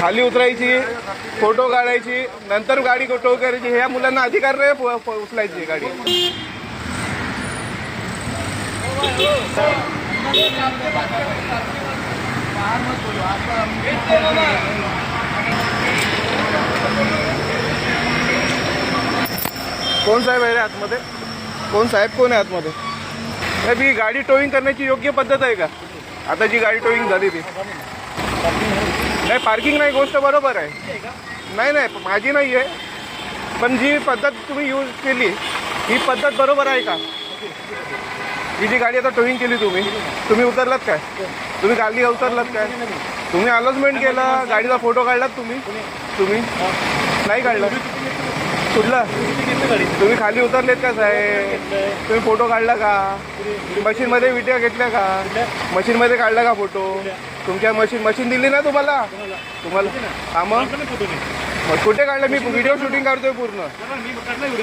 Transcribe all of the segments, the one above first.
खाली उतरायची, फोटो काढायची, नंतर गाडी टो करायची. ह्या मुलांना अधिकार नाही उचलायची गाडी. कोण साहेब आहे रे आतमध्ये? कोण साहेब कोण आहे आतमध्ये? नाही, ती गाडी टोईंग करण्याची योग्य पद्धत आहे का? आता जी गाडी टोईंग झाली ती नाही, पार्किंग नाही, गोष्ट बरोबर आहे. नाही नाही, माझी नाही आहे, पण जी पद्धत तुम्ही यूज केली ही पद्धत बरोबर आहे का? ही जी गाडी आता टोईंग केली तुम्ही उतरलात काय? तुम्ही गाडी उतरलात काय? तुम्ही अनाउन्समेंट केलं, गाडीचा फोटो काढलात तुम्ही नाही काढला? कुठला? तुम्ही खाली उतरलेत का साहेब? तुम्ही फोटो काढला का? मशीनमध्ये व्हिडिओ घेतल्या का? मशीनमध्ये काढला का फोटो? तुमच्या मशीन दिली ना तुम्हाला? हा मग कुठे काढलं? मी व्हिडिओ शूटिंग करतोय पूर्ण.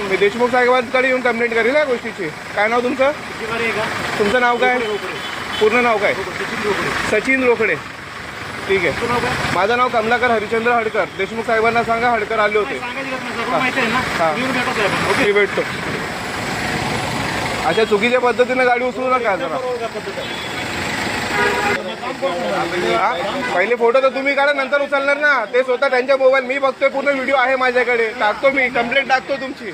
मी देशमुख साहेबांकडे येऊन कंप्लेंट करेल या गोष्टीची. काय नाव तुमचं? तुमचं नाव काय? पूर्ण नाव काय? सचिन रोकडे. ठीक आहे. माझं नाव कमलाकर हरिचंद्र हडकर. देशमुख साहेबांना सांगा हडकर आले होते. ओके, भेटतो. अशा चुकीच्या पद्धतीने गाडी उचलू नका जरा. पहिले फोटो तर तुम्ही काढा, नंतर उचलणार ना ते स्वतः त्यांच्या मोबाईल. मी बघतोय, पूर्ण व्हिडिओ आहे माझ्याकडे, टाकतो, मी कंप्लेंट टाकतो तुमची.